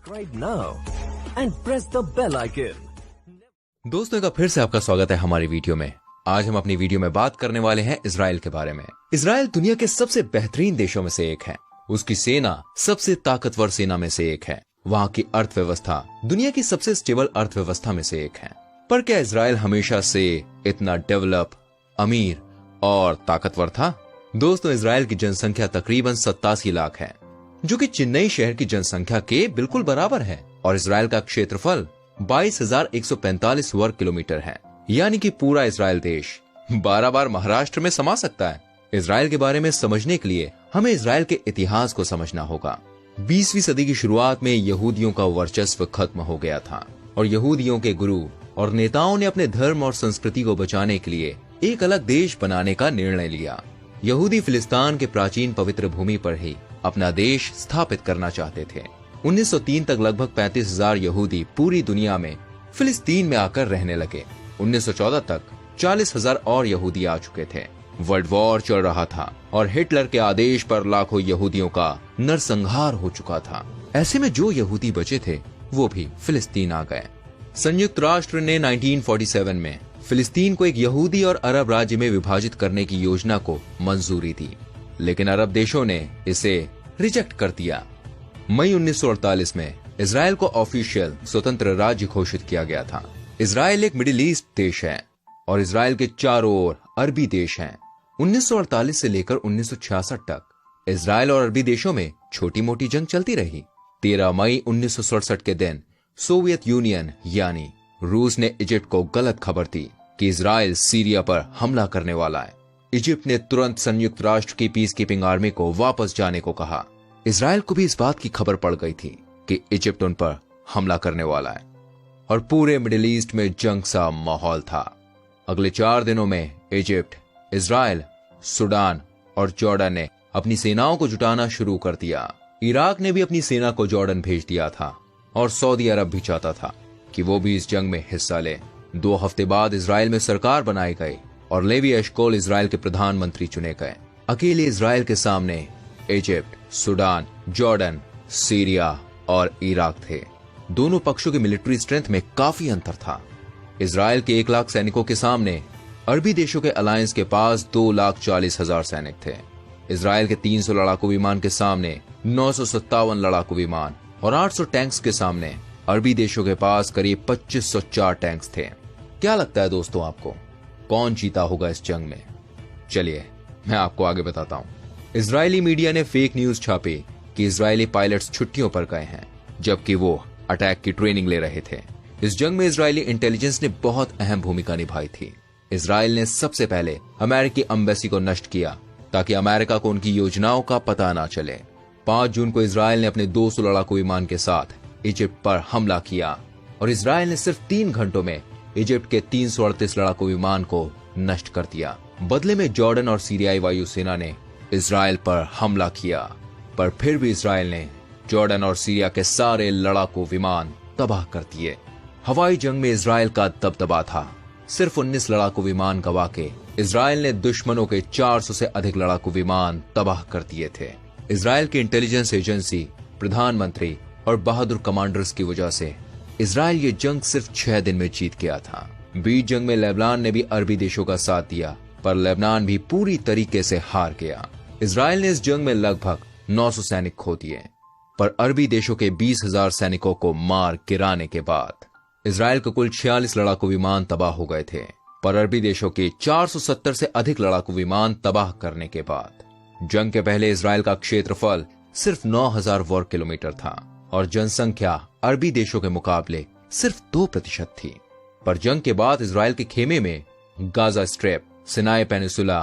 Subscribe now and press the bell icon. दोस्तों का फिर से आपका स्वागत है हमारी वीडियो में। आज हम अपनी वीडियो में बात करने वाले हैं इजराइल के बारे में। इजराइल दुनिया के सबसे बेहतरीन देशों में से एक है। उसकी सेना सबसे ताकतवर सेना में से एक है। वहाँ की अर्थव्यवस्था दुनिया की सबसे स्टेबल अर्थव्यवस्था में से एक है। पर क्या इजराइल हमेशा से इतना डेवलप, अमीर और ताकतवर था? दोस्तों, इजराइल की जनसंख्या तकरीबन 87 लाख है, जो कि चेन्नई शहर की जनसंख्या के बिल्कुल बराबर है। और इजराइल का क्षेत्रफल 22,145 वर्ग किलोमीटर है, यानी कि पूरा इजराइल देश 12 बार महाराष्ट्र में समा सकता है। इजराइल के बारे में समझने के लिए हमें इजराइल के इतिहास को समझना होगा। 20वीं सदी की शुरुआत में यहूदियों का वर्चस्व खत्म हो गया था और यहूदियों के गुरु और नेताओं ने अपने धर्म और संस्कृति को बचाने के लिए एक अलग देश बनाने का निर्णय लिया। यहूदी फिलिस्तीन के प्राचीन पवित्र भूमि पर ही अपना देश स्थापित करना चाहते थे। 1903 तक लगभग 35,000 यहूदी पूरी दुनिया में फिलिस्तीन में आकर रहने लगे। 1914 तक 40,000 और यहूदी आ चुके थे। वर्ल्ड वॉर चल रहा था और हिटलर के आदेश पर लाखों यहूदियों का नरसंहार हो चुका था। ऐसे में जो यहूदी बचे थे वो भी फिलिस्तीन आ गए। संयुक्त राष्ट्र ने 1947 में फिलिस्तीन को एक यहूदी और अरब राज्य में विभाजित करने की योजना को मंजूरी दी, लेकिन अरब देशों ने इसे रिजेक्ट कर दिया। मई 1948 में इजराइल को ऑफिशियल स्वतंत्र राज्य घोषित किया गया था। इजराइल एक मिडिल ईस्ट देश है और इजराइल के चारों ओर अरबी देश हैं। 1948 से लेकर 1966 तक इजराइल और अरबी देशों में छोटी मोटी जंग चलती रही। 13 मई 1967 के दिन सोवियत यूनियन यानी रूस ने इजिप्ट को गलत खबर दी कि इजराइल सीरिया पर हमला करने वाला है। इजिप्ट ने तुरंत संयुक्त राष्ट्र की पीस कीपिंग आर्मी को वापस जाने को कहा। इजराइल को भी इस बात की खबर पड़ गई थी कि इजिप्ट उन पर हमला करने वाला है और पूरे मिडिल ईस्ट में जंग सा माहौल था। अगले 4 दिनों में इजिप्ट, इजराइल, सूडान और जॉर्डन ने अपनी सेनाओं को जुटाना शुरू कर दिया। इराक ने भी अपनी सेना को जॉर्डन भेज दिया था और सऊदी अरब भी चाहता था कि वो भी इस जंग में हिस्सा ले। 2 हफ्ते बाद इजराइल में सरकार बनाई गई और लेवी एशकोल इजराइल के प्रधानमंत्री चुने गए। अकेले इजराइल के सामने इजिप्ट, सूडान, जॉर्डन, सीरिया और इराक थे। दोनों पक्षों की मिलिट्री स्ट्रेंथ में काफी अंतर था। इजराइल के 1 लाख सैनिकों के सामने अरबी देशों के अलायंस के पास 2,40,000 सैनिक थे। इजराइल के 300 लड़ाकू विमान के सामने 957 लड़ाकू विमान और 800 टैंक्स के सामने अरबी देशों के पास करीब 2,504 टैंक्स थे। क्या लगता है दोस्तों आपको, कौन जीता होगा इस जंग में? चलिए मैं आपको आगे बताता हूँ। इजरायली मीडिया ने फेक न्यूज छापी कि इजरायली पायलट्स छुट्टियों पर गए हैं, जबकि वो अटैक की ट्रेनिंग ले रहे थे। इस जंग में इजरायली इंटेलिजेंस ने बहुत अहम भूमिका निभाई थी। इजराइल ने सबसे पहले अमेरिकी एम्बेसी को नष्ट किया ताकि अमेरिका को उनकी योजनाओं का पता न चले। 5 जून को इजराइल ने अपने 200 लड़ाकू विमान के साथ इजिप्ट पर हमला किया और इजराइल ने सिर्फ 3 घंटों में इजिप्ट के 338 लड़ाकू विमान को नष्ट कर दिया। बदले में जॉर्डन और सीरियाई वायुसेना ने इजराइल पर हमला किया, पर फिर भी इजराइल ने जॉर्डन और सीरिया के सारे लड़ाकू विमान तबाह कर दिए। हवाई जंग में इजराइल का दबदबा था। सिर्फ 19 लड़ाकू विमान गवा के इजराइल ने दुश्मनों के 400 से अधिक लड़ाकू विमान तबाह कर दिए थे। इजराइल की इंटेलिजेंस एजेंसी, प्रधानमंत्री और बहादुर कमांडर्स की वजह से इजराइल ये जंग सिर्फ 6 दिन में जीत गया था। बीच जंग में लेबनान ने भी अरबी देशों का साथ दिया, पर लेबनान भी पूरी तरीके से हार गया। इजराइल ने इस जंग में लगभग 900 सैनिक खो दिए, पर अरबी देशों के 20,000 सैनिकों को मार गिराने के बाद इजराइल के कुल 46 लड़ाकू विमान तबाह हो गए थे। पर अरबी देशों के 470 से अधिक लड़ाकू विमान तबाह करने के बाद जंग के पहले इजराइल का क्षेत्रफल सिर्फ 9,000 वर्ग किलोमीटर था और जनसंख्या अरबी देशों के मुकाबले सिर्फ 2% थी। पर जंग के बाद इजराइल के खेमे में Gaza strip, Sinai peninsula,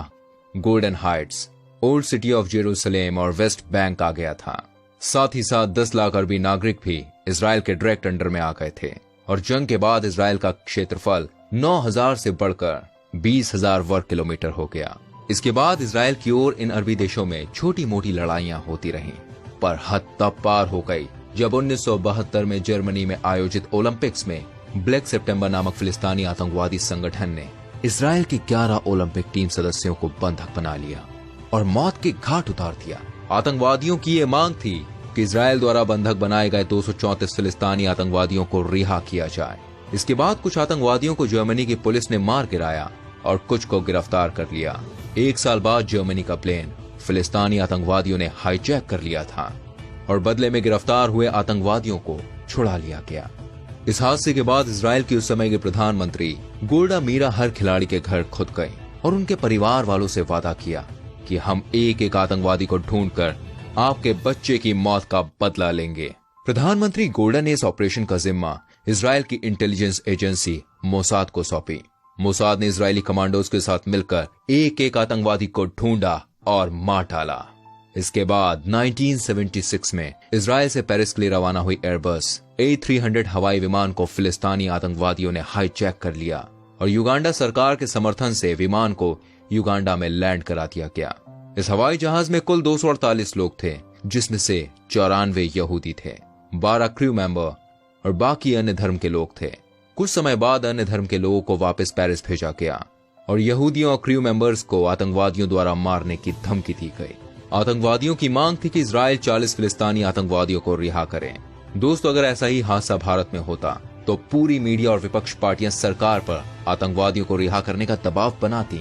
golden Heights, old city of Jerusalem और वेस्ट बैंक आ गया था। साथ ही साथ 10 लाख अरबी नागरिक भी इजराइल के डायरेक्ट अंडर में आ गए थे और जंग के बाद इजराइल का क्षेत्रफल 9,000 से बढ़कर 20,000 वर्ग किलोमीटर हो गया। इसके बाद इजराइल की ओर इन अरबी देशों में छोटी मोटी लड़ाइयां होती रहीं, पर हद तब पार हो गई जब 1972 में जर्मनी में आयोजित ओलंपिक्स में ब्लैक सितंबर नामक फिलिस्तीनी आतंकवादी संगठन ने इजराइल की 11 ओलंपिक टीम सदस्यों को बंधक बना लिया और मौत के घाट उतार दिया। आतंकवादियों की ये मांग थी कि इजराइल द्वारा बंधक बनाए गए 234 फिलिस्तीनी आतंकवादियों को रिहा किया जाए। इसके बाद कुछ आतंकवादियों को जर्मनी की पुलिस ने मार गिराया और कुछ को गिरफ्तार कर लिया। 1 साल बाद जर्मनी का प्लेन फिलिस्तीनी आतंकवादियों ने हाईजैक कर लिया था और बदले में गिरफ्तार हुए आतंकवादियों को छुड़ा लिया गया। इस हादसे के बाद इजराइल की उस समय की प्रधानमंत्री गोल्डा मीरा हर खिलाड़ी के घर खुद गई और उनके परिवार वालों से वादा किया कि हम एक एक आतंकवादी को ढूंढकर आपके बच्चे की मौत का बदला लेंगे। प्रधानमंत्री गोल्डा ने इस ऑपरेशन का जिम्मा इजराइल की इंटेलिजेंस एजेंसी मोसाद को सौंपी। मोसाद ने इजरायली कमांडोज के साथ मिलकर एक एक आतंकवादी को ढूंढा और मार डाला। इसके बाद 1976 में इजराइल से पेरिस के लिए रवाना हुई एयरबस A300 हवाई विमान को फिलिस्तीनी आतंकवादियों ने हाईजैक कर लिया और युगांडा सरकार के समर्थन से विमान को युगांडा में लैंड करा दिया गया। इस हवाई जहाज में कुल 248 लोग थे, जिसमें से 94 यहूदी थे, 12 क्रू मेंबर और बाकी अन्य धर्म के लोग थे। कुछ समय बाद अन्य धर्म के लोगों को वापस पेरिस भेजा गया और यहूदियों और क्रू मेंबर्स को आतंकवादियों द्वारा मारने की धमकी दी गई। आतंकवादियों की मांग थी कि इजराइल 40 फिलिस्तीनी आतंकवादियों को रिहा करे। दोस्तों, अगर ऐसा ही हादसा भारत में होता तो पूरी मीडिया और विपक्ष पार्टियां सरकार पर आतंकवादियों को रिहा करने का दबाव बनाती,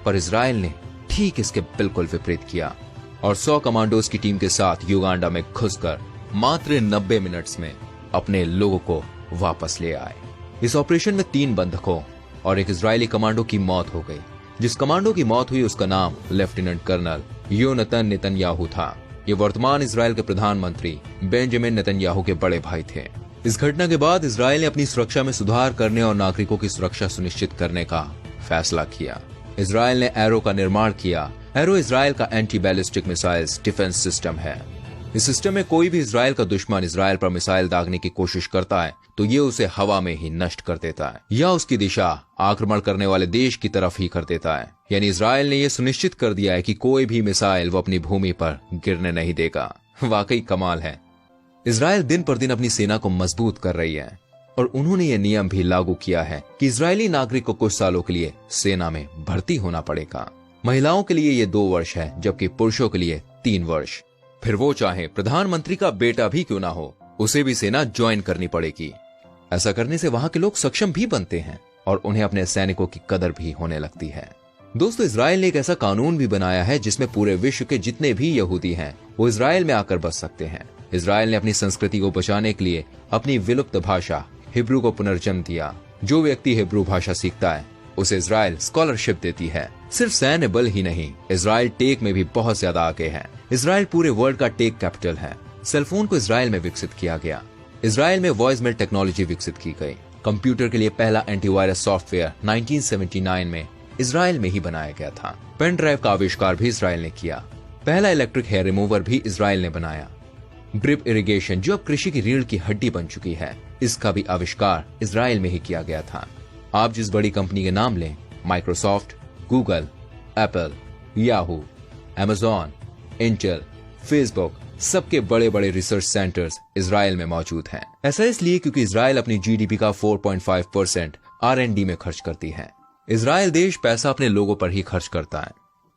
पर इजराइल ने ठीक इसके बिल्कुल विपरीत किया और 100 कमांडोज की टीम के साथ युगांडा में घुसकर मात्र 90 मिनट्स में अपने लोगों को वापस ले आए। इस ऑपरेशन में 3 बंधकों और एक इजरायली कमांडो की मौत हो गई। जिस कमांडो की मौत हुई उसका नाम लेफ्टिनेंट कर्नल योनातान नेतन्याहू था। ये वर्तमान इजराइल के प्रधानमंत्री बेंजामिन नेतन्याहू के बड़े भाई थे। इस घटना के बाद इजराइल ने अपनी सुरक्षा में सुधार करने और नागरिकों की सुरक्षा सुनिश्चित करने का फैसला किया। इजराइल ने एरो का निर्माण किया। एरो इजराइल का anti ballistic missiles defence system है। इस सिस्टम में कोई भी इजराइल का दुश्मन इजराइल पर मिसाइल दागने की कोशिश करता है तो ये उसे हवा में ही नष्ट कर देता है या उसकी दिशा आक्रमण करने वाले देश की तरफ ही कर देता है। यानी इजराइल ने यह सुनिश्चित कर दिया है कि कोई भी मिसाइल वो अपनी भूमि पर गिरने नहीं देगा। वाकई कमाल है। इजराइल दिन पर दिन अपनी सेना को मजबूत कर रही है और उन्होंने ये नियम भी लागू किया है कि इजरायली नागरिक को कुछ सालों के लिए सेना में भर्ती होना पड़ेगा। महिलाओं के लिए ये 2 वर्ष है, जबकि पुरुषों के लिए 3 वर्ष। फिर वो चाहे प्रधानमंत्री का बेटा भी क्यों ना हो, उसे भी सेना ज्वाइन करनी पड़ेगी। ऐसा करने से वहां के लोग सक्षम भी बनते हैं और उन्हें अपने सैनिकों की कदर भी होने लगती है। दोस्तों, इजराइल ने एक ऐसा कानून भी बनाया है जिसमें पूरे विश्व के जितने भी यहूदी हैं वो इजराइल में आकर बस सकते हैं। इजराइल ने अपनी संस्कृति को बचाने के लिए अपनी विलुप्त भाषा हिब्रू को पुनर्जन्म दिया। जो व्यक्ति हिब्रू भाषा सीखता है उसे इजराइल स्कॉलरशिप देती है। सिर्फ सैन्य बल ही नहीं, इजराइल टेक में भी बहुत ज्यादा आगे है। इजराइल पूरे वर्ल्ड का टेक कैपिटल है। सेलफोन को इजराइल में विकसित किया गया। इजराइल में वॉइस मेल टेक्नोलॉजी विकसित की गई। कंप्यूटर के लिए पहला एंटीवायरस सॉफ्टवेयर 1979 में इजराइल में ही बनाया गया था। पेन ड्राइव का आविष्कार भी इजराइल ने किया। पहला इलेक्ट्रिक हेयर रिमूवर भी इजराइल ने बनाया। ड्रिप इरिगेशन, जो अब कृषि की रीढ़ की हड्डी बन चुकी है, इसका भी आविष्कार इजराइल में ही किया गया था। आप जिस बड़ी कंपनी के नाम लें, Microsoft, Google, Apple, Yahoo, Amazon, Intel, Facebook, सबके बड़े बड़े रिसर्च सेंटर्स इजराइल में मौजूद हैं। ऐसा इसलिए क्योंकि इजराइल अपनी जीडीपी का 4.5% R&D में खर्च करती है। इजराइल देश पैसा अपने लोगों पर ही खर्च करता है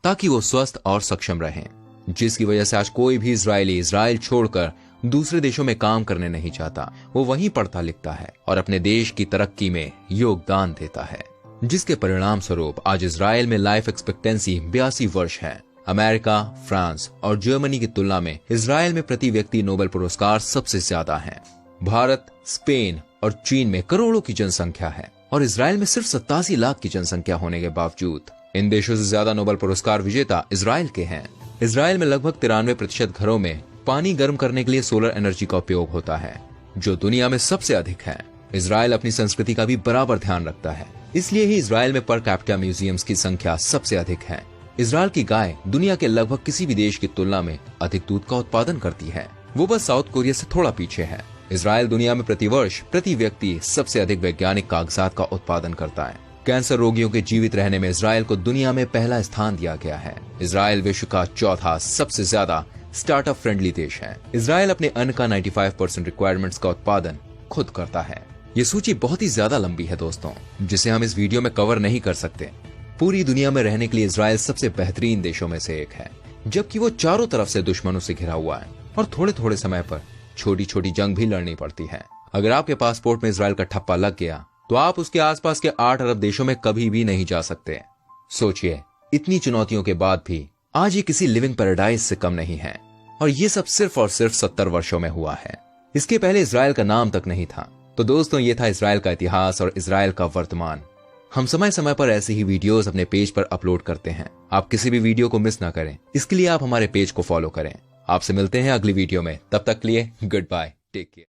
ताकि वो स्वस्थ और सक्षम रहें, जिसकी वजह से आज कोई भी इजरायली इजराइल छोड़कर दूसरे देशों में काम करने नहीं चाहता। वो वहीं पढ़ता लिखता है और अपने देश की तरक्की में योगदान देता है, जिसके परिणाम स्वरूप आज इजराइल में लाइफ एक्सपेक्टेंसी 82 वर्ष है। अमेरिका, फ्रांस और जर्मनी की तुलना में इजराइल में प्रति व्यक्ति नोबेल पुरस्कार सबसे ज्यादा हैं। भारत, स्पेन और चीन में करोड़ों की जनसंख्या है और इजराइल में सिर्फ 87 लाख की जनसंख्या होने के बावजूद इन देशों से ज्यादा नोबेल पुरस्कार विजेता इजराइल के हैं। इजराइल में लगभग 93% घरों में पानी गर्म करने के लिए सोलर एनर्जी का उपयोग होता है, जो दुनिया में सबसे अधिक है। इजराइल अपनी संस्कृति का भी बराबर ध्यान रखता है, इसलिए ही इजराइल में पर कैपिटा म्यूजियम्स की संख्या सबसे अधिक है। इजराइल की गाय दुनिया के लगभग किसी भी देश की तुलना में अधिक दूध का उत्पादन करती है। वो बस साउथ कोरिया से थोड़ा पीछे है। इजराइल दुनिया में प्रतिवर्ष प्रति व्यक्ति सबसे अधिक वैज्ञानिक कागजात का उत्पादन करता है। कैंसर रोगियों के जीवित रहने में इजराइल को दुनिया में पहला स्थान दिया गया है। इजराइल विश्व का चौथा सबसे ज्यादा स्टार्टअप फ्रेंडली देश है। इजराइल अपने अन्न का 95% रिक्वायरमेंट्स का उत्पादन खुद करता है। ये सूची बहुत ही ज्यादा लंबी है दोस्तों, जिसे हम इस वीडियो में कवर नहीं कर सकते। पूरी दुनिया में रहने के लिए इजराइल सबसे बेहतरीन देशों में से एक है, जबकि वो चारों तरफ से दुश्मनों से घिरा हुआ है। और थोड़े थोड़े समय पर छोटी छोटी जंग भी लड़नी पड़ती है। अगर आपके पासपोर्ट में इजराइल का ठप्पा लग गया तो आप उसके आसपास के 8 अरब देशों में कभी भी नहीं जा सकते। सोचिए, इतनी चुनौतियों के बाद भी आज ये किसी लिविंग पैराडाइज से कम नहीं है, और ये सब सिर्फ और सिर्फ 70 वर्षों में हुआ है। इसके पहले इजराइल का नाम तक नहीं था। तो दोस्तों, ये था इजराइल का इतिहास और इजराइल का वर्तमान। हम समय समय पर ऐसी ही वीडियोस अपने पेज पर अपलोड करते हैं। आप किसी भी वीडियो को मिस ना करें, इसके लिए आप हमारे पेज को फॉलो करें। आपसे मिलते हैं अगली वीडियो में, तब तक के लिए गुड बाय, टेक केयर।